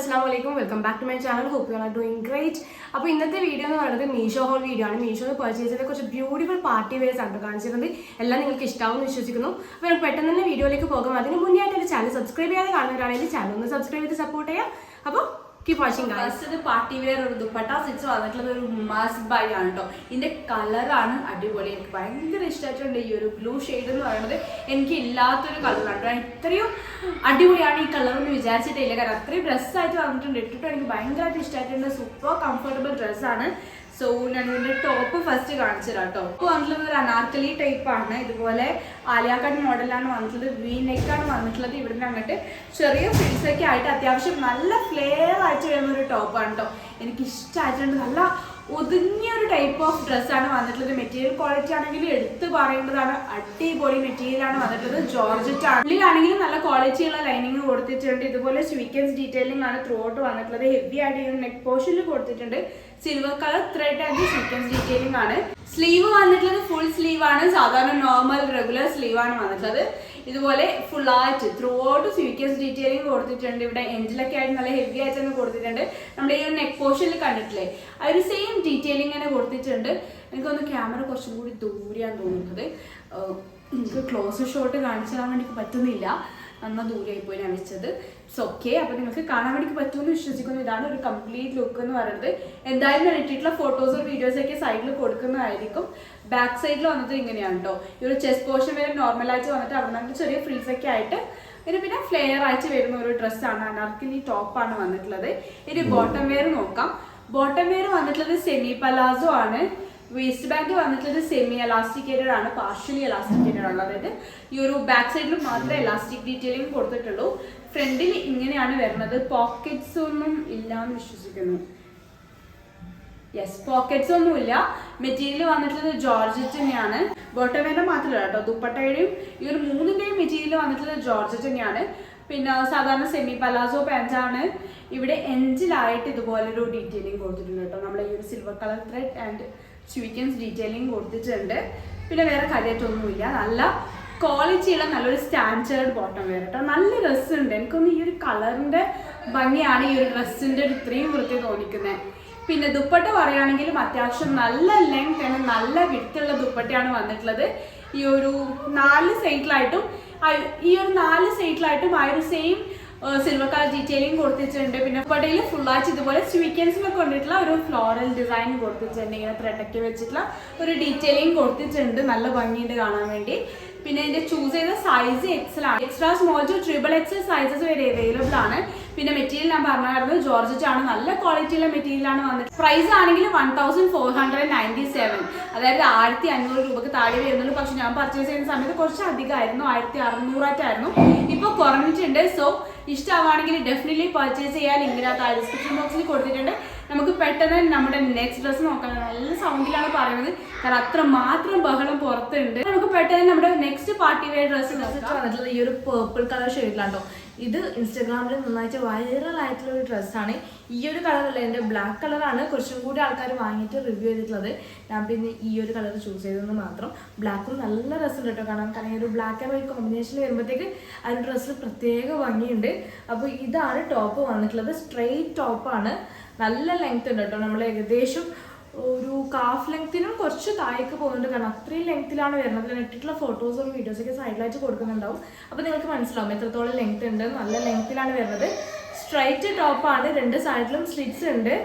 Assalamualaikum. Welcome back to my channel. Hope you all are doing great. അപ്പോൾ ഇന്നത്തെ video എന്ന് പറയുന്നത് Meesho whole video ആണ്. മീഷോന്ന് പർച്ചേസ് ചെയ്ത കുറച്ച് ബ്യൂട്ടിഫുൾ പാർട്ടി വെയർസ് ആണ് കാണിച്ചിരുന്നത്. എല്ലാം നിങ്ങൾക്ക് ഇഷ്ടമാവും വിശ്വസിക്കുന്നു. അപ്പോൾ നമുക്ക് പെട്ടെന്ന് തന്നെ വീഡിയോയിലേക്ക് പോകാം. അതിന് മുന്നേ ആയിട്ട് എൻ്റെ ചാനൽ സബ്സ്ക്രൈബ് ചെയ്യാതെ കാണുന്നവരാണെങ്കിൽ ചാനൽ ഒന്ന് സബ്സ്ക്രൈബ് ചെയ്ത് സപ്പോർട്ട് ചെയ്യാം. അപ്പോൾ keep watching guys. First party wear ഒരു ദുപ്പട്ട സെറ്റ്സ് വന്നിട്ടുള്ളത് ഒരു മസ്റ്റ് ബൈ ആണ് കേട്ടോ. ഇതിന്റെ കളറാണ് അടിപൊളി. എനിക്ക് ഭയങ്കര ഇഷ്ടമായിട്ടുണ്ട് ഈ ഒരു ബ്ലൂ ഷെയ്ഡ് എന്ന് പറയുന്നത്. എനിക്ക് ഇല്ലാത്തൊരു കളറാണ്. ഇത്രയും അടിപൊളിയാണ് ഈ കളർ എന്ന് വിചാരിച്ചിട്ടില്ല. കാരണം അത്രയും ഡ്രസ്സായിട്ട് വന്നിട്ടുണ്ട്. ഇട്ടിട്ട് എനിക്ക് ഭയങ്കരമായിട്ട് ഇഷ്ടമായിട്ടുണ്ട്. സൂപ്പർ കംഫർട്ടബിൾ ഡ്രസ്സാണ്. സോ ഞാൻ ഇതിന്റെ ടോപ്പ് ഫസ്റ്റ് കാണിച്ചു തരാം കേട്ടോ. ടോപ്പ് വന്നിട്ടുള്ളത് ഒരു അനാർക്കലി ടൈപ്പ് ആണ്. ഇതുപോലെ ആലിയ കട്ട് മോഡലാണ് വന്നിട്ടുള്ളത്. വി നെക്കാണ് വന്നിട്ടുള്ളത്. ഇവിടുന്ന് അങ്ങോട്ട് ചെറിയ ഫ്രിൽസ് ഒക്കെ ആയിട്ട് അത്യാവശ്യം നല്ല ഫ്ലെയർ ആയിട്ട് വരുന്ന ഒരു ടോപ്പാണ് കേട്ടോ. എനിക്ക് ഇഷ്ടമായിട്ടുണ്ട്. നല്ല ഒതുങ്ങിയ ഒരു ടൈപ്പ് ഓഫ് ഡ്രസ്സാണ് വന്നിട്ടുള്ളത്. മെറ്റീരിയൽ ക്വാളിറ്റി ആണെങ്കിൽ എടുത്ത് പറയേണ്ടതാണ്. അടിപൊളി മെറ്റീരിയലാണ് വന്നിട്ടുള്ളത്. ജോർജറ്റ് ആണ്. ഉള്ളിലാണെങ്കിൽ നല്ല ക്വാളിറ്റിയുള്ള ലൈനിങ് കൊടുത്തിട്ടുണ്ട്. ഇതുപോലെ സ്വീക്കൻസ് ഡീറ്റെയിലിംഗ് ആണ് ത്രൂ ഔട്ട് വന്നിട്ടുള്ളത്. ഹെവി ആയിട്ട് ഈ നെക്ക് പോർഷനിൽ കൊടുത്തിട്ടുണ്ട്. Silver colour thread and sequins detailing ആണ്. സ്ലീവ് വന്നിട്ടുള്ളത് ഫുൾ സ്ലീവ് ആണ്. സാധാരണ നോർമൽ റെഗുലർ സ്ലീവ് ആണ് വന്നിട്ടുള്ളത്. ഇതുപോലെ ഫുൾ ആയിട്ട് ത്രൂ ഔട്ട് സ്വീക്കൻസ് ഡീറ്റെയിലിംഗ് കൊടുത്തിട്ടുണ്ട്. ഇവിടെ എൻഡിലൊക്കെ ആയിട്ട് നല്ല ഹെവി ആയിട്ട് തന്നെ കൊടുത്തിട്ടുണ്ട്. നമ്മുടെ ഈ ഒരു നെക്ക് പോർഷനിൽ കണ്ടിട്ടില്ലേ, ആ ഒരു സെയിം ഡീറ്റെയിലിംഗ് തന്നെ കൊടുത്തിട്ടുണ്ട്. എനിക്കൊന്ന് ക്യാമറ കുറച്ചും കൂടി ദൂരെയാണ് തോന്നുന്നത്. എനിക്ക് ക്ലോസ് ഷോട്ട് കാണിച്ചു തരാൻ വേണ്ടി പറ്റുന്നില്ല. നന്നാ ദൂരെയായി പോയി ഞാൻ വെച്ചത്. It's okay. അപ്പോൾ നിങ്ങൾക്ക് കാണാൻ വേണ്ടി പറ്റുമെന്ന് വിശ്വസിക്കുന്നു. ഇതാണ് ഒരു കംപ്ലീറ്റ് ലുക്ക് എന്ന് പറയുന്നത്. എന്തായാലും ഞാൻ ഇട്ടിട്ടുള്ള ഫോട്ടോസോ വീഡിയോസൊക്കെ സൈഡിൽ കൊടുക്കുന്നതായിരിക്കും. ബാക്ക് സൈഡിൽ വന്നത് ഇങ്ങനെയാണ് കേട്ടോ. ഈ ഒരു ചെസ്റ്റ് പോർഷൻ വരെ നോർമലായിട്ട് വന്നിട്ട് അവിടെ നിന്ന് ചെറിയ ഫ്രീസൊക്കെ ആയിട്ട് പിന്നെ ഫ്ലെയർ ആയിട്ട് വരുന്ന ഒരു ഡ്രസ്സാണ്. അനാർക്കലി ടോപ്പാണ് വന്നിട്ടുള്ളത്. ഇനി ബോട്ടം വെയർ നോക്കാം. ബോട്ടം വെയർ വന്നിട്ടുള്ളത് സെമി പലാസോ ആണ്. വേസ്റ്റ് ബാൻഡ് വന്നിട്ടുള്ളത് സെമി എലാസ്റ്റിക്കേറ്റഡ് ആണ്. പാർഷ്യലി എലാസ്റ്റിക്കേറ്റഡ് ആണ്. അതായത് ഈ ഒരു ബാക്ക് സൈഡിൽ മാത്രമേ എലാസ്റ്റിക് ഡീറ്റെയിലിംഗ് കൊടുത്തിട്ടുള്ളൂ. ഫ്രണ്ടിൽ ഇങ്ങനെയാണ് വരുന്നത്. പോക്കറ്റ്സ് ഒന്നും ഇല്ല എന്ന് വിശ്വസിക്കുന്നു. യെസ്, പോക്കറ്റ്സ് ഒന്നുമില്ല. മെറ്റീരിയൽ വന്നിട്ടുള്ളത് ജോർജറ്റ് തന്നെയാണ്. ബോട്ടം വെയർ മാത്രമല്ല കേട്ടോ, ദുപ്പട്ടയുടെയും ഈ ഒരു മൂന്നിൻ്റെയും മെറ്റീരിയൽ വന്നിട്ടുള്ളത് ജോർജറ്റ് തന്നെയാണ്. പിന്നെ സാധാരണ സെമി പലാസോ പാൻറ്റാണ്. ഇവിടെ എൻഡിലായിട്ട് ഇതുപോലൊരു ഡീറ്റെയിലിംഗ് കൊടുത്തിട്ടുണ്ട് കേട്ടോ. നമ്മൾ ഈ ഒരു silver colour thread and sequins detailing കൊടുത്തിട്ടുണ്ട്. പിന്നെ വേറെ കാര്യമായിട്ടൊന്നുമില്ല. നല്ല ക്വാളിറ്റിയുള്ള നല്ലൊരു സ്റ്റാൻഡേർഡ് ബോട്ടം വെയർ കേട്ടോ. നല്ല ഡ്രസ്സുണ്ട്. എനിക്കൊന്ന് ഈ ഒരു കളറിൻ്റെ ഭംഗിയാണ് ഈ ഒരു ഡ്രസ്സിൻ്റെ ഒരു ഇത്രയും വൃത്തി തോന്നിക്കുന്നത്. പിന്നെ ദുപ്പട്ട പറയുകയാണെങ്കിലും അത്യാവശ്യം നല്ല ലെങ്ത് ആണ്, നല്ല വിട്ടുള്ള ദുപ്പട്ടയാണ് വന്നിട്ടുള്ളത്. ഈ ഒരു 4 സൈഡിലായിട്ടും ആ ഒരു സെയിം സിൽവർ കളർ ഡീറ്റെയിലിംഗ് കൊടുത്തിട്ടുണ്ട്. പിന്നെ ദുപ്പട്ടയിൽ ഫുള്ളായിട്ട് ഇതുപോലെ സ്വീക്കൻസിനൊക്കെ കൊണ്ടിട്ടുള്ള ഒരു ഫ്ലോറൽ ഡിസൈൻ കൊടുത്തിട്ടുണ്ട്. ഇങ്ങനെ ത്രെഡൊക്കെ വെച്ചിട്ടുള്ള ഒരു ഡീറ്റെയിലിംഗ് കൊടുത്തിട്ടുണ്ട്. നല്ല ഭംഗിയുണ്ട് കാണാൻ വേണ്ടി. പിന്നെ ഇതിന്റെ ചൂസ് ചെയ്ത സൈസ് എക്സൽ ആണ്. Extra small two triple XL sizes വരെ അവൈലബിൾ ആണ്. പിന്നെ മെറ്റീരിയൽ ഞാൻ പറഞ്ഞായിരുന്നു ജോർജറ്റ് ആണ്. നല്ല ക്വാളിറ്റിയുള്ള മെറ്റീരിയൽ ആണ് വന്നിട്ട്. പ്രൈസ് ആണെങ്കിൽ 1497, അതായത് 1500 രൂപക്ക് താഴെ വരുന്നുള്ളൂ. പക്ഷെ ഞാൻ പർച്ചേസ് ചെയ്യുന്ന സമയത്ത് കുറച്ച് അധികമായിരുന്നു, 1600 ഇപ്പോൾ കുറഞ്ഞിട്ടുണ്ട്. സോ ഇഷ്ടമാണെങ്കിൽ ഡെഫിനറ്റ്ലി പർച്ചേസ് ചെയ്യാൻ ലിങ്കിനകത്ത് ഡിസ്ക്രിപ്ഷൻ ബോക്സിൽ കൊടുത്തിട്ടുണ്ട്. നമുക്ക് പെട്ടെന്ന് നമ്മുടെ നെക്സ്റ്റ് ഡ്രസ്സ് നോക്കാം. നല്ല സൗണ്ടിലാണ് പറയുന്നത്, കാരണം അത്ര മാത്രം ബഹളം പുറത്തുണ്ട്. നമുക്ക് പെട്ടെന്ന് നമ്മുടെ നെക്സ്റ്റ് പാർട്ടി വെയർ ഡ്രസ്സ് വന്നിട്ടുള്ളത് ഈ ഒരു പേർപ്പിൾ കളർ ഷെയ്ഡിലാണ്ടോ. ഇത് ഇൻസ്റ്റാഗ്രാമിൽ നന്നായിട്ട് വൈറൽ ആയിട്ടുള്ള ഒരു ഡ്രസ്സാണ്. ഈ ഒരു കളറല്ല, എൻ്റെ ബ്ലാക്ക് കളറാണ് കുറച്ചും കൂടി ആൾക്കാർ വാങ്ങിയിട്ട് റിവ്യൂ ചെയ്തിട്ടുള്ളത്. ഞാൻ പിന്നെ ഈ ഒരു കളർ ചൂസ് ചെയ്തതെന്ന് മാത്രം. ബ്ലാക്കും നല്ല രസമുണ്ട് കേട്ടോ കാണാൻ. കാരണം ഈ ഒരു ബ്ലാക്ക് ആൻഡ് വൈറ്റ് കോമ്പിനേഷനിൽ വരുമ്പോഴത്തേക്ക് ആ ഒരു ഡ്രസ്സിൽ പ്രത്യേക ഭംഗിയുണ്ട്. അപ്പോൾ ഇതാണ് ടോപ്പ് വന്നിട്ടുള്ളത്. സ്ട്രെയിറ്റ് ടോപ്പാണ്. നല്ല ലെങ്ത് ഉണ്ട് കേട്ടോ. നമ്മൾ ഏകദേശം ഒരു കാഫ് ലെങ്ത്തിനും കുറച്ച് താഴേക്ക് പോകുന്നുണ്ട്. കാരണം അത്രയും ലെങ്ത്തിലാണ് വരുന്നത്. ഞാൻ ഇട്ടിട്ടുള്ള ഫോട്ടോസും വീഡിയോസൊക്കെ സൈഡിലായിട്ട് കൊടുക്കുന്നുണ്ടാവും. അപ്പോൾ നിങ്ങൾക്ക് മനസ്സിലാവും എത്രത്തോളം ലെങ്ത് ഉണ്ട്. നല്ല ലെങ്ത്തിലാണ് വരുന്നത്. സ്ട്രൈറ്റ് ടോപ്പാണ്. 2 സൈഡിലും സ്ലിറ്റ്സ് ഉണ്ട്.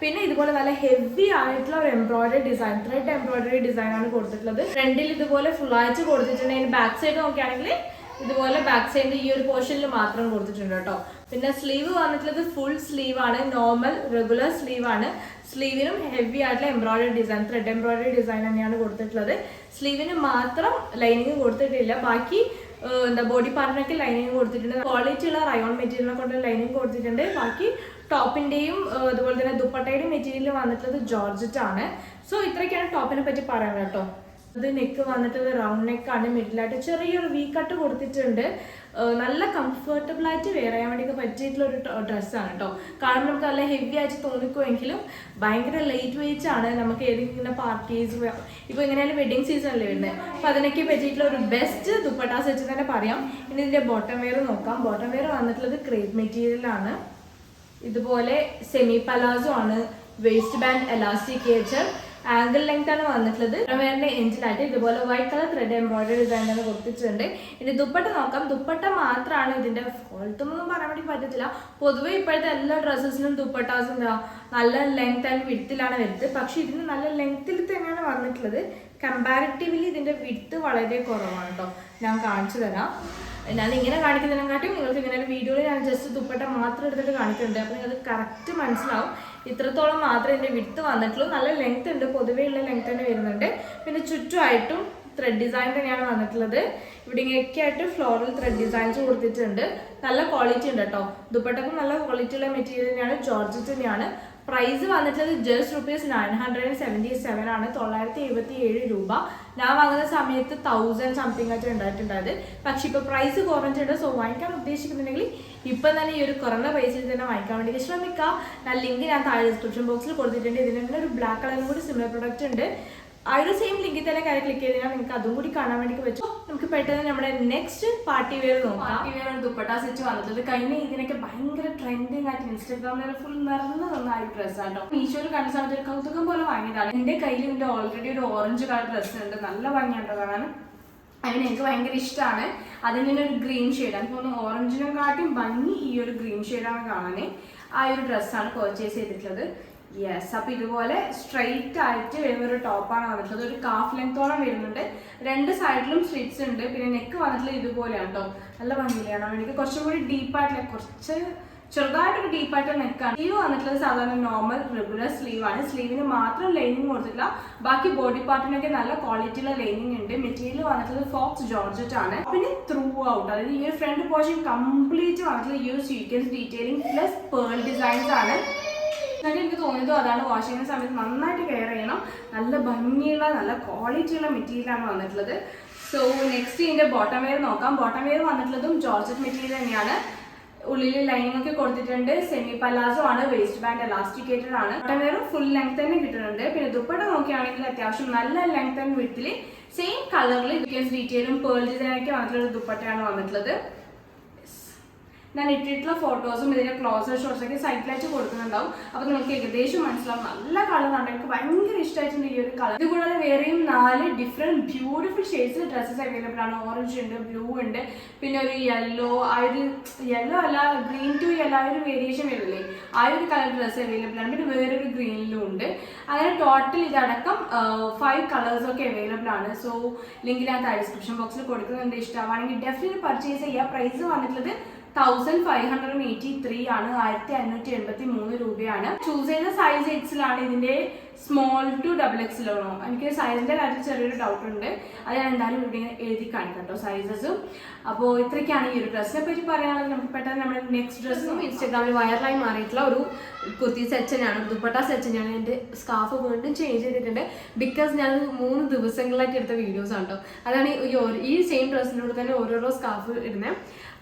പിന്നെ ഇതുപോലെ നല്ല ഹെവി ആയിട്ടുള്ള ഒരു embroidery design, thread embroidery design ആണ് കൊടുത്തിട്ടുള്ളത്. ഫ്രണ്ടിൽ ഇതുപോലെ ഫുള്ളായിട്ട് കൊടുത്തിട്ടുണ്ട്. അതിന് ബാക്ക് സൈഡ് നോക്കുകയാണെങ്കിൽ ഇതുപോലെ ബാക്ക് സൈഡിൽ ഈ ഒരു പോർഷനിൽ മാത്രം കൊടുത്തിട്ടുണ്ട് കേട്ടോ. പിന്നെ സ്ലീവ് വന്നിട്ടുള്ളത് ഫുൾ സ്ലീവ് ആണ്. നോർമൽ റെഗുലർ സ്ലീവ് ആണ്. സ്ലീവിനും ഹെവി ആയിട്ടുള്ള embroidery design, thread embroidery design തന്നെയാണ് കൊടുത്തിട്ടുള്ളത്. സ്ലീവിന് മാത്രം ലൈനിങ് കൊടുത്തിട്ടില്ല. ബാക്കി ബോഡി പാർട്ടിനൊക്കെ ലൈനിങ് കൊടുത്തിട്ടുണ്ട്. ക്വാളിറ്റി ഉള്ള റയോൺ മെറ്റീരിയലിനെ കൊണ്ട് ലൈനിങ് കൊടുത്തിട്ടുണ്ട്. ബാക്കി ടോപ്പിന്റെയും അതുപോലെ തന്നെ ദുപ്പട്ടയുടെയും മെറ്റീരിയൽ വന്നിട്ടുള്ളത് ജോർജറ്റ് ആണ്. സോ ഇത്രയൊക്കെയാണ് ടോപ്പിനെ പറ്റി പറയാൻ കേട്ടോ. അത് നെക്ക് വന്നിട്ട് റൗണ്ട് നെക്കാണ്. മിഡിലായിട്ട് ചെറിയൊരു വി കട്ട് കൊടുത്തിട്ടുണ്ട്. നല്ല കംഫർട്ടബിൾ ആയിട്ട് വെയർ ചെയ്യാൻ വേണ്ടി പറ്റിയിട്ടുള്ള ഒരു ഡ്രസ്സാണ് കേട്ടോ. കാരണം നമുക്ക് നല്ല ഹെവി ആയിട്ട് തോന്നിക്കുമെങ്കിലും ഭയങ്കര ലൈറ്റ് വെയിറ്റ് ആണ്. നമുക്ക് ഏതെങ്കിലും പാർട്ടീസ് ഇപ്പോൾ എങ്ങനെയായാലും വെഡിങ് സീസൺ അല്ലേ വരുന്നത്. അപ്പോൾ അതിനൊക്കെ പറ്റിയിട്ടുള്ള ഒരു ബെസ്റ്റ് ദുപ്പട്ട സെറ്റ് തന്നെ പറയാം. ഇനി ഇതിൻ്റെ ബോട്ടം വെയർ നോക്കാം. ബോട്ടം വെയർ വന്നിട്ടുള്ളത് ക്രേപ്പ് മെറ്റീരിയലാണ്. ഇതുപോലെ സെമി പലാസോ ആണ്, വേസ്റ്റ് ബാൻഡ് എലാസ്റ്റിക്കേറ്റർ, ആംഗിൾ ലെങ്ത് ആണ് വന്നിട്ടുള്ളത്. വേറെ എൻജിലായിട്ട് ഇതുപോലെ white colour thread embroidery design ആണ് കൊടുത്തിട്ടുണ്ട്. ഇനി ദുപ്പട്ട നോക്കാം. ദുപ്പട്ട മാത്രമാണ് ഇതിന്റെ ഫോൾട്ട് ഒന്നും പറയാൻ വേണ്ടി പറ്റത്തില്ല. പൊതുവെ ഇപ്പോഴത്തെ എല്ലാ ഡ്രസ്സസിനും ദുപ്പട്ടാസും നല്ല ലെങ്ത് ആൻഡ് വിഡ്ത്തിലാണ് വരുന്നത്. പക്ഷെ ഇതിന് നല്ല ലെങ്ത്തിൽ തന്നെയാണ് വന്നിട്ടുള്ളത്. കമ്പാരിറ്റീവ്ലി ഇതിന്റെ വിഡ്ത്ത് വളരെ കുറവാണ് കേട്ടോ. ഞാൻ കാണിച്ചു തരാം. ഞാൻ ഇങ്ങനെ കാണിക്കുന്നതിനെക്കാട്ടും നിങ്ങൾക്ക് ഇങ്ങനെ ഒരു വീഡിയോയിൽ ഞാൻ ജസ്റ്റ് ദുപ്പട്ട മാത്രം എടുത്തിട്ട് കാണിക്കുന്നുണ്ട്. അപ്പോൾ നിങ്ങൾക്ക് കറക്റ്റ് മനസ്സിലാവും. ഇത്രത്തോളം മാത്രമേ ഇതിൻ്റെ വിഡ്ത്ത് വന്നിട്ടുള്ളൂ. നല്ല ലെങ്ത് ഉണ്ട്, പൊതുവെയുള്ള ലെങ്ത് തന്നെ വരുന്നുണ്ട്. പിന്നെ ചുറ്റുമായിട്ടും ത്രെഡ് ഡിസൈൻ തന്നെയാണ് വന്നിട്ടുള്ളത്. ഇവിടെ ഇങ്ങനെയൊക്കെ ആയിട്ട് ഫ്ലോറൽ ത്രെഡ് ഡിസൈൻസ് കൊടുത്തിട്ടുണ്ട്. നല്ല ക്വാളിറ്റി ഉണ്ട് കേട്ടോ. ദുപ്പട്ടക്കും നല്ല ക്വാളിറ്റിയുള്ള മെറ്റീരിയൽ തന്നെയാണ്, ജോർജറ്റ് തന്നെയാണ്. പ്രൈസ് വന്നിട്ടുള്ളത് ജസ്റ്റ് ₹977 ആണ്, 977 രൂപ. ഞാൻ വാങ്ങുന്ന സമയത്ത് 1000 സംതിങ് ആയിട്ട് ഉണ്ടായിട്ടുണ്ടായത്. പക്ഷെ ഇപ്പൊ പ്രൈസ് കുറഞ്ഞിട്ടുണ്ട്. സോ വാങ്ങിക്കാൻ ഉദ്ദേശിക്കുന്നുണ്ടെങ്കിൽ ഇപ്പം തന്നെ ഈ ഒരു കുറഞ്ഞ പൈസയിൽ തന്നെ വാങ്ങിക്കാൻ വേണ്ടി ശ്രമിക്കാം. ഞാൻ ലിങ്ക് ഞാൻ താഴെ ഡിസ്ക്രിപ്ഷൻ ബോക്സിൽ കൊടുത്തിട്ടുണ്ട്. ഇതിന് തന്നെ ഒരു ബ്ലാക്ക് കളറും കൂടി സിമിലർ പ്രൊഡക്റ്റ് ഉണ്ട്. ആ ഒരു സെയിം ലിങ്കിൽ തന്നെ കാര്യം ക്ലിക്ക് ചെയ്ത് കഴിഞ്ഞാൽ നിങ്ങൾക്ക് അതും കൂടി കാണാൻ വേണ്ടി പറ്റും. നമുക്ക് പെട്ടെന്ന് നമ്മുടെ നെക്സ്റ്റ് പാർട്ടി വെയർ നോക്കാം. പാർട്ടി വെയർ ഒരു ദുപ്പട്ട സെറ്റ് വന്നിട്ടുള്ളത്. കഴിഞ്ഞ ഇതിനൊക്കെ ഭയങ്കര ട്രെൻഡിങ് ആയിട്ട് ഇൻസ്റ്റാഗ്രാമിൽ ഫുൾ നിറഞ്ഞു തന്ന ഒരു ഡ്രസ്സാണ് കേട്ടോ. മീഷോയിൽ കണ്ട സമയത്ത് ഒരു കൗതുകം പോലെ വാങ്ങിയതാണ്. എൻ്റെ കയ്യിൽ ഇതിൻ്റെ ഓൾറെഡി ഒരു ഓറഞ്ച് കളർ ഡ്രസ്സ് ഉണ്ട്. നല്ല ഭംഗിയുണ്ടോ കാണാൻ. അതിന് എനിക്ക് ഭയങ്കര ഇഷ്ടമാണ്. അതിന് തന്നെ ഒരു ഗ്രീൻ ഷെയ്ഡ്, എനിക്ക് തോന്നുന്നു ഓറഞ്ചിനെക്കാട്ടും ഭംഗി ഈ ഒരു ഗ്രീൻ ഷെയ്ഡാണ് കാണാൻ. ആ ഒരു ഡ്രസ്സാണ് പർച്ചേസ് ചെയ്തിട്ടുള്ളത്. യെസ്, അപ്പൊ ഇതുപോലെ സ്ട്രെയിറ്റ് ആയിട്ട് വരുന്ന ഒരു ടോപ്പാണ് വന്നിട്ടുള്ളത്. ഒരു കാഫ് ലെങ്ത്തോളം വരുന്നുണ്ട്. രണ്ട് സൈഡിലും സ്ലിറ്റ്സ് ഉണ്ട്. പിന്നെ നെക്ക് വന്നിട്ടുള്ളത് ഇതുപോലെയാണ് കേട്ടോ. നല്ല ഭംഗിയിലാണ്. എനിക്ക് കുറച്ചും കൂടി ഡീപ്പായിട്ടുള്ള, കുറച്ച് ചെറുതായിട്ടൊരു ഡീപ്പായിട്ട് നെക്കാണ്. സ്ലീവ് വന്നിട്ടുള്ളത് സാധാരണ നോർമൽ റെഗുലർ സ്ലീവ് ആണ്. സ്ലീവിന് മാത്രം ലൈനിങ് കൊടുത്തിട്ടില്ല. ബാക്കി ബോഡി പാർട്ടിനൊക്കെ നല്ല ക്വാളിറ്റിയുള്ള ലൈനിങ് ഉണ്ട്. മെറ്റീരിയൽ വന്നിട്ടുള്ളത് ഫോക്സ് ജോർജറ്റ് ആണ്. പിന്നെ ത്രൂ ഔട്ട്, അതായത് ഈ ഒരു ഫ്രണ്ട് പോർഷൻ കംപ്ലീറ്റ് വന്നിട്ടുള്ള ഈ ഒരു sequence detailing plus pearl designs ആണ്. എനിക്ക് തോന്നിയതും അതാണ്. വാഷ് ചെയ്യുന്ന സമയത്ത് നന്നായിട്ട് കെയർ ചെയ്യണം. നല്ല ഭംഗിയുള്ള നല്ല ക്വാളിറ്റിയുള്ള മെറ്റീരിയലാണ് വന്നിട്ടുള്ളത്. സോ നെക്സ്റ്റ് ഇതിന്റെ ബോട്ടം വെയർ നോക്കാം. ബോട്ടം വെയർ വന്നിട്ടുള്ളതും ജോർജറ്റ് മെറ്റീരിയൽ തന്നെയാണ്. ഉള്ളിൽ ലൈനിങ് ഒക്കെ കൊടുത്തിട്ടുണ്ട്. സെമി പലാസോ ആണ്, വേസ്റ്റ് ബാൻഡ് എലാസ്റ്റിക്കേറ്റഡ് ആണ്. ബോട്ടം വെയർ ഫുൾ ലെങ്ത് തന്നെ കിട്ടുന്നുണ്ട്. പിന്നെ ദുപ്പട്ട നോക്കുകയാണെങ്കിൽ അത്യാവശ്യം നല്ല ലെങ്ത് ആൻഡ് വിഡ്ത്തിൽ സെയിം കളറിൽ ഡീറ്റെയിലും പേൾ ഡിസൈനൊക്കെ വന്നിട്ടുള്ള ദുപ്പട്ടയാണ് വന്നിട്ടുള്ളത്. ഞാൻ ഇട്ടിട്ടുള്ള ഫോട്ടോസും ഇതിന്റെ ക്ലോസർ ഷോട്ട്സ് ഒക്കെ സൈറ്റിലായിട്ട് കൊടുക്കുന്നുണ്ടാവും. അപ്പൊ നിങ്ങൾക്ക് ഏകദേശം മനസ്സിലാവും. നല്ല കളറാണ്, എനിക്ക് ഭയങ്കര ഇഷ്ടമായിട്ടുണ്ട് ഈ ഒരു കളർ. ഇതുകൂടാതെ വേറെയും 4 ഡിഫറെന്റ് ബ്യൂട്ടിഫുൾ ഷെയ്ഡ്സിൽ ഡ്രസ്സസ് അവൈലബിൾ ആണ്. ഓറഞ്ച് ഉണ്ട്, ബ്ലൂ ഉണ്ട്, പിന്നെ ഒരു യെല്ലോ, ആ ഒരു യെല്ലോ അല്ല ഗ്രീൻ ടു യെല്ലോ, ആ ഒരു വേരിയേഷൻ വരില്ലേ, ആ ഒരു കളർ ഡ്രസ്സ് അവൈലബിൾ ആണ്. പിന്നെ വേറൊരു ഗ്രീനിലും ഉണ്ട്. അങ്ങനെ ടോട്ടൽ ഇതടക്കം 5 കളേഴ്സ് ഒക്കെ അവൈലബിൾ ആണ്. സോ ലിങ്ക് ഞാൻ ഡിസ്ക്രിപ്ഷൻ ബോക്സിൽ കൊടുക്കുന്നുണ്ട്. ഇഷ്ടമാണെങ്കിൽ ഡെഫിനറ്റ്ലി പർച്ചേസ് ചെയ്യുക. പ്രൈസ് വന്നിട്ടുള്ളത് 1583 ആണ്, 1583 രൂപയാണ്. ചൂസ് ചെയ്ത സൈസ് എക്സിലാണ്. ഇതിന്റെ സ്മോൾ ടു XXL ആണോ? എനിക്ക് സൈസിന്റെ കാര്യത്തിൽ ചെറിയൊരു ഡൗട്ട് ഉണ്ട്. അത് ഞാൻ എന്തായാലും ഇവിടെ എഴുതി കാണിക്കാം കേട്ടോ സൈസസും. അപ്പോൾ ഇത്രയ്ക്കാണ് ഈ ഒരു ഡ്രസ്സിനെ പറ്റി പറയുകയാണെങ്കിൽ നമുക്ക് പെട്ടെന്ന് നമ്മുടെ നെക്സ്റ്റ് ഡ്രസ്സും ഇൻസ്റ്റാഗ്രാമിൽ വൈറലായി മാറിയിട്ടുള്ള ഒരു കുർത്തി സെറ്റ് തന്നെയാണ്, ദുപ്പട്ട സെറ്റ് തന്നെയാണ്. എൻ്റെ സ്കാർഫ് വീണ്ടും ചേഞ്ച് ചെയ്തിട്ടുണ്ട്. ബിക്കോസ് ഞാൻ 3 ദിവസങ്ങളായിട്ട് എടുത്ത വീഡിയോസ് ആണ് കേട്ടോ. അതാണ് ഈ സെയിം ഡ്രസ്സിനോട് തന്നെ ഓരോരോ സ്കാർഫ് ഇടുന്നത്.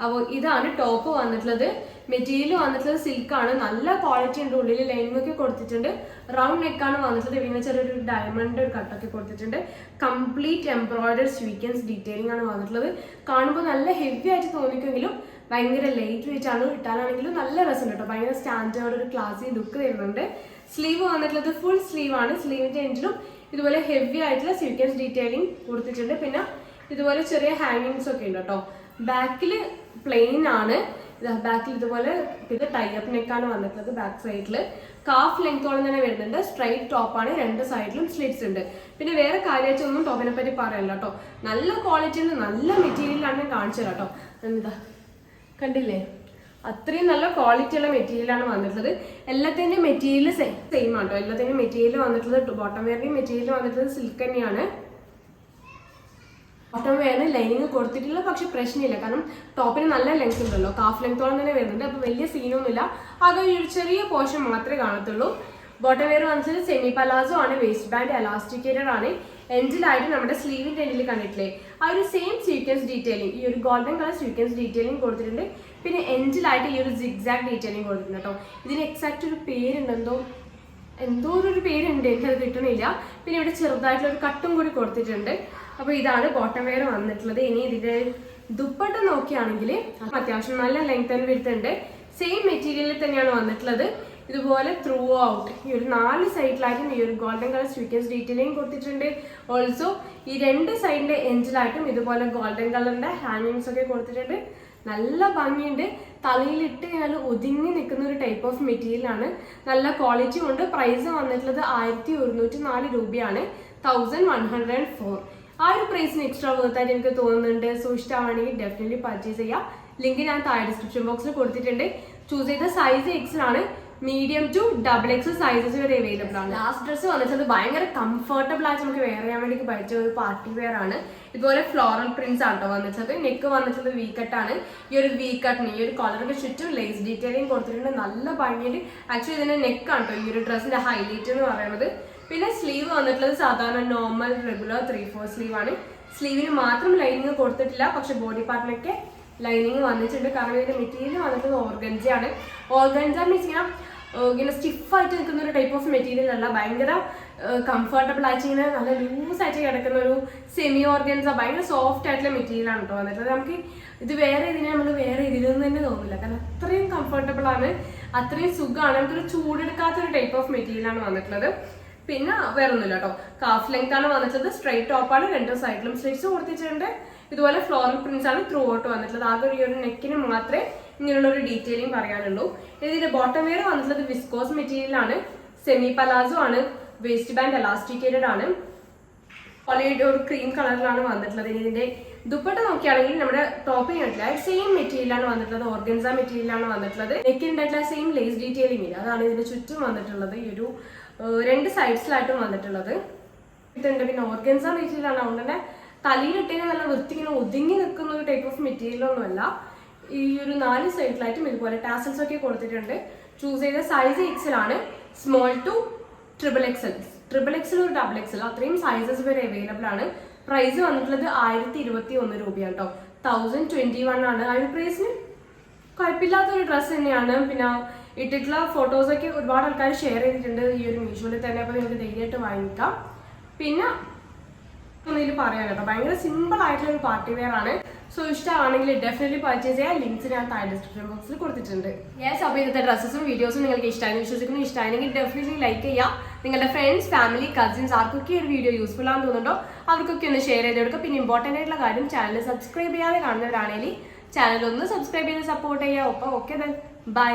അപ്പോൾ ഇതാണ് ടോപ്പ് വന്നിട്ടുള്ളത്. മെറ്റീരിയൽ വന്നിട്ടുള്ളത് സിൽക്കാണ്, നല്ല ക്വാളിറ്റി ഉണ്ട്. ഉള്ളിൽ ലൈനിങ് ഒക്കെ കൊടുത്തിട്ടുണ്ട്. റൗണ്ട് നെക്കാണ് വന്നിട്ടുള്ളത്. പിന്നെ ചെറിയൊരു ഡയമണ്ട് ഒരു കട്ടൊക്കെ കൊടുത്തിട്ടുണ്ട്. കംപ്ലീറ്റ് എംബ്രോയിഡറി സ്വീക്വൻസ് ഡീറ്റെയിലിംഗ് ആണ് വന്നിട്ടുള്ളത്. കാണുമ്പോൾ നല്ല ഹെവി ആയിട്ട് തോന്നിക്കുമെങ്കിലും ഭയങ്കര ലൈറ്റ് വെയിറ്റ് ആണ്. ഇട്ടാലാണെങ്കിലും നല്ല രസമുണ്ട് കേട്ടോ. ഭയങ്കര സ്റ്റാൻഡേർഡ് ഒരു ക്ലാസി ലുക്ക് തരുന്നുണ്ട്. സ്ലീവ് വന്നിട്ടുള്ളത് ഫുൾ സ്ലീവ് ആണ്. സ്ലീവിന്റെ എൻഡിലും ഇതുപോലെ ഹെവി ആയിട്ടുള്ള സ്വീക്വൻസ് ഡീറ്റെയിലിംഗ് കൊടുത്തിട്ടുണ്ട്. പിന്നെ ഇതുപോലെ ചെറിയ ഹാങ്ങിങ്സ് ഒക്കെ ഉണ്ട് കേട്ടോ. ബാക്കിൽ പ്ലെയിൻ ആണ്. ബാക്കിൽ ഇതുപോലെ ഇത് ടൈപ്പ് നെക്കാണ് വന്നിട്ടുള്ളത്. ബാക്ക് സൈഡിൽ കാഫ് ലെങ്ത്തോളം തന്നെ വരുന്നുണ്ട്. സ്ട്രൈറ്റ് ടോപ്പാണ്, 2 സൈഡിലും സ്ലിറ്റ്സ് ഉണ്ട്. പിന്നെ വേറെ കാര്യമായിട്ടൊന്നും ടോപ്പിനെ പറ്റി പറയല്ല കേട്ടോ. നല്ല ക്വാളിറ്റി ഉണ്ട്, നല്ല മെറ്റീരിയലാണ് ഞാൻ കാണിച്ചു തരാം കേട്ടോ. എന്താ കണ്ടില്ലേ, അത്രയും നല്ല ക്വാളിറ്റി ഉള്ള മെറ്റീരിയലാണ് വന്നിട്ടുള്ളത്. എല്ലാത്തിൻ്റെ മെറ്റീരിയൽ സെയിം ആണ് കേട്ടോ. എല്ലാത്തിൻ്റെ മെറ്റീരിയൽ വന്നിട്ടുള്ളത് ബോട്ടം വെയറിൻ്റെ മെറ്റീരിയൽ വന്നിട്ടുള്ളത് സിൽക്ക് തന്നെയാണ്. ബോട്ടം വെയറിന് ലൈനിങ് കൊടുത്തിട്ടില്ല, പക്ഷെ പ്രശ്നമില്ല. കാരണം ടോപ്പിന് നല്ല ലെങ്ത് ഉണ്ടല്ലോ, കാഫ് ലെങ്ത്തോളം തന്നെ വരുന്നുണ്ട്. അപ്പോൾ വലിയ സീനൊന്നുമില്ല. ആകെ ഒരു ചെറിയ പോർഷൻ മാത്രമേ കാണത്തുള്ളൂ. ബോട്ടം വെയർ വന്നിട്ട് സെമി പലാസോ ആണ്, വേസ്റ്റ് ബാൻഡ് എലാസ്റ്റിക്കേറ്റഡ് ആണ്. എൻഡിലായിട്ട് നമ്മുടെ സ്ലീവിൻ്റെ എൻഡിൽ കണ്ടിട്ടില്ലേ ആ ഒരു സെയിം സ്വീക്വൻസ് ഡീറ്റെയിലിംഗ്, ഈ ഒരു ഗോൾഡൻ കളർ സ്വീക്വൻസ് ഡീറ്റെയിലിംഗ് കൊടുത്തിട്ടുണ്ട്. പിന്നെ എൻഡിലായിട്ട് ഈ ഒരു സിഗ്സാഗ് ഡീറ്റെയിലിംഗ് കൊടുത്തിട്ടുണ്ട് കേട്ടോ. ഇതിന് എക്സാക്റ്റ് ഒരു പേരുണ്ട്, എന്തോ ഒരു പേരുണ്ട്, എനിക്കത് കിട്ടണില്ല. പിന്നെ ഇവിടെ ചെറുതായിട്ടുള്ള ഒരു കട്ടും കൂടി കൊടുത്തിട്ടുണ്ട്. അപ്പോൾ ഇതാണ് ബോട്ടം വെയർ വന്നിട്ടുള്ളത്. ഇനി ഇതിന്റെ ദുപ്പട്ട നോക്കിയാണെങ്കിൽ അത്യാവശ്യം നല്ല ലെങ്ത് ആൻഡ് വിഡ്ത്ത് ഉണ്ട്. സെയിം മെറ്റീരിയലിൽ തന്നെയാണ് വന്നിട്ടുള്ളത്. ഇതുപോലെ ത്രൂ ഔട്ട് ഈ ഒരു 4 സൈഡിലായിട്ടും ഈ ഒരു ഗോൾഡൻ കളർ സ്വീക്കൻസ് ഡീറ്റെയിലിംഗ് കൊടുത്തിട്ടുണ്ട്. ഓൾസോ ഈ 2 സൈഡിന്റെ എൻഡിലായിട്ടും ഇതുപോലെ ഗോൾഡൻ കളറിന്റെ ഹാങ്ങിങ്സ് ഒക്കെ കൊടുത്തിട്ടുണ്ട്. നല്ല ഭംഗിയുണ്ട്. തലയിലിട്ട് കഴിഞ്ഞാൽ ഒതുങ്ങി നിൽക്കുന്ന ഒരു ടൈപ്പ് ഓഫ് മെറ്റീരിയൽ ആണ്. നല്ല ക്വാളിറ്റി ഉണ്ട്. പ്രൈസ് വന്നിട്ടുള്ളത് 1104 രൂപയാണ്, 1104. ആ ഒരു പ്രൈസിന് എക്സ്ട്രാ വർത്തായിട്ട് എനിക്ക് തോന്നുന്നുണ്ട്. സോ ഇഷ്ടമാണെങ്കിൽ ഡെഫിനറ്റ്ലി പർച്ചേസ് ചെയ്യാം. ലിങ്ക് ഞാൻ താഴെ ഡിസ്ക്രിപ്ഷൻ ബോക്സിൽ കൊടുത്തിട്ടുണ്ട്. ചൂസ് ചെയ്ത സൈസ് എക്സിലാണ്. മീഡിയം ടു XXL സൈസസ് വരെ അവൈലബിൾ ആണ്. ലാസ്റ്റ് ഡ്രസ്സ് വന്നിട്ടത് ഭയങ്കര കംഫർട്ടബിൾ ആയിട്ട് നമുക്ക് വെയർ ചെയ്യാൻ വേണ്ടി പറ്റിയ ഒരു പാർട്ടി വെയർ ആണ്. ഇതുപോലെ ഫ്ലോറൽ പ്രിന്റ്സ് ആണ് കേട്ടോ വന്നിട്ടത്. Neck വന്നിട്ടത് V കട്ടാണ്. ഈ ഒരു വി കട്ടിന് ഈ ഒരു കളറിന്റെ ചുറ്റും ലേസ് ഡീറ്റെയിലിംഗ് കൊടുത്തിട്ടുണ്ട്. നല്ല ഭംഗിയുണ്ട്. ആക്ച്വലി ഇതിന്റെ നെക്കാണ് കേട്ടോ ഈ ഒരു ഡ്രസ്സിന്റെ ഹൈലൈറ്റ് എന്ന് പറയുന്നത്. പിന്നെ സ്ലീവ് വന്നിട്ടുള്ളത് സാധാരണ നോർമൽ റെഗുലർ 3/4 സ്ലീവ് ആണ്. സ്ലീവിന് മാത്രം ലൈനിങ് കൊടുത്തിട്ടില്ല, പക്ഷെ ബോഡി പാർട്ടിനൊക്കെ ലൈനിങ് വന്നിട്ടുണ്ട്. കാരണം ഇതിന്റെ മെറ്റീരിയൽ വന്നിട്ടുള്ളത് ഓർഗൻസ ആണ്. ഓർഗൻസ മീൻസ് ഇങ്ങനെ സ്റ്റിഫായിട്ട് നിൽക്കുന്ന ഒരു ടൈപ്പ് ഓഫ് മെറ്റീരിയൽ അല്ല. ഭയങ്കര കംഫർട്ടബിൾ ആയിട്ട് ഇങ്ങനെ നല്ല ലൂസായിട്ട് കിടക്കുന്ന ഒരു സെമി ഓർഗൻസ, ഭയങ്കര സോഫ്റ്റ് ആയിട്ടുള്ള മെറ്റീരിയൽ ആണ് കേട്ടോ വന്നിട്ടുള്ളത്. നമുക്ക് ഇത് വേറെ ഇതിനെ നമ്മൾ വേറെ ഇതിലൊന്നും തന്നെ തോന്നില്ല. കാരണം അത്രയും കംഫർട്ടബിൾ ആണ്, അത്രയും സുഖമാണ്. നമുക്കൊരു ചൂടെടുക്കാത്ത ഒരു ടൈപ്പ് ഓഫ് മെറ്റീരിയൽ ആണ് വന്നിട്ടുള്ളത്. പിന്നെ വേറെ ഒന്നുമില്ല കേട്ടോ. കാഫ് ലെങ്ത് ആണ് വന്നിട്ടുള്ളത്. സ്ട്രൈറ്റ് ടോപ്പാണ്. 2 സൈഡിലും സ്ലിറ്റ്സ് കൊടുത്തിട്ടുണ്ട്. ഇതുപോലെ ഫ്ലോറൽ പ്രിന്റ്സ് ആണ് ത്രൂ ഔട്ട് വന്നിട്ടുള്ളത്. ആകെ ഈ ഒരു നെക്കിന് മാത്രമേ ഇങ്ങനെയുള്ള ഒരു ഡീറ്റെയിലിംഗ് പറയാനുള്ളൂ. ഇതിന്റെ ബോട്ടം വെയർ വന്നിട്ടുള്ളത് വിസ്കോസ് മെറ്റീരിയൽ ആണ്. സെമി പലാസോ ആണ്. വേസ്റ്റ് ബാൻഡ് എലാസ്റ്റിക്കേറ്റഡ് ആണ്. ഒരു ക്രീം കളറിലാണ് വന്നിട്ടുള്ളത്. ഇതിന്റെ ദുപ്പട്ട നോക്കിയാണെങ്കിൽ നമ്മുടെ ടോപ്പിംഗ് ആയിട്ടില്ല സെയിം മെറ്റീരിയലാണ് വന്നിട്ടുള്ളത്. ഓർഗൻസ മെറ്റീരിയലാണ് വന്നിട്ടുള്ളത്. നെക്കിനുണ്ടായിട്ടുള്ള സെയിം ലേസ് ഡീറ്റെയിലിംഗ് ഇല്ല, അതാണ് ഇതിന്റെ ചുറ്റും വന്നിട്ടുള്ളത്. ഈ ഒരു 2 സൈഡ്സിലായിട്ടും വന്നിട്ടുള്ളത് ഇതുണ്ട്. പിന്നെ ഓർഗൻസ മെറ്റീരിയൽ ആണ്. അതുകൊണ്ട് തന്നെ തലയിലിട്ടതിന് നല്ല വൃത്തി ഇങ്ങനെ ഒതുങ്ങി നിൽക്കുന്ന ഒരു ടൈപ്പ് ഓഫ് മെറ്റീരിയൽ ഒന്നുമല്ല. ഈ ഒരു 4 സൈഡിലായിട്ടും ഇതുപോലെ ടാസൽസ് ഒക്കെ കൊടുത്തിട്ടുണ്ട്. ചൂസ് ചെയ്ത സൈസ് എക്സലാണ്. സ്മോൾ ടു XXL, XXL ഒരു XXL അത്രയും സൈസസ് വരെ അവൈലബിൾ ആണ്. പ്രൈസ് വന്നിട്ടുള്ളത് 1021 രൂപയാണ് കേട്ടോ, 1021 ആണ്. ആ ഒരു പ്രൈസിന് കുഴപ്പമില്ലാത്തൊരു ഡ്രസ്സ് തന്നെയാണ്. പിന്നെ ഇട്ടിട്ടുള്ള ഫോട്ടോസൊക്കെ ഒരുപാട് ആൾക്കാർ ഷെയർ ചെയ്തിട്ടുണ്ട് ഈ ഒരു മീഷോയിൽ തന്നെ. അപ്പോൾ നിങ്ങൾക്ക് ധൈര്യമായിട്ട് വാങ്ങിക്കാം. പിന്നെ ഇതിൽ പറയാൻ കേട്ടോ ഭയങ്കര സിമ്പിൾ ആയിട്ടുള്ള ഒരു പാർട്ടി വെയർ ആണ്. സോ ഇഷ്ടമാണെങ്കിൽ ഡെഫിനറ്റ്ലി പർച്ചേസ് ചെയ്യാം. ലിങ്ക്സ് ഞാൻ താഴെ ഡിസ്ക്രിപ്ഷൻ ബോക്സിൽ കൊടുത്തിട്ടുണ്ട്. യെസ്, അപ്പോൾ ഇന്നത്തെ ഡ്രസ്സസും വീഡിയോസും നിങ്ങൾക്ക് ഇഷ്ടമായി വിശ്വസിക്കുന്നു. ഇഷ്ടമാണെങ്കിൽ ഡെഫിനറ്റ്ലി ലൈക്ക് ചെയ്യുക. നിങ്ങളുടെ ഫ്രണ്ട്സ്, ഫാമിലി, കസിൻസ് ആർക്കൊക്കെ ഒരു വീഡിയോ യൂസ്ഫുൾ ആണെന്ന് തോന്നുന്നുണ്ടോ അവർക്കൊക്കെ ഒന്ന് ഷെയർ ചെയ്ത് കൊടുക്കുക. പിന്നെ ഇമ്പോർട്ടൻ്റ് ആയിട്ടുള്ള കാര്യം, ചാനൽ സബ്സ്ക്രൈബ് ചെയ്യാതെ കാണുന്നവരാണെങ്കിൽ ചാനൽ ഒന്ന് സബ്സ്ക്രൈബ് ചെയ്ത് സപ്പോർട്ട് ചെയ്യുക. Okay, by.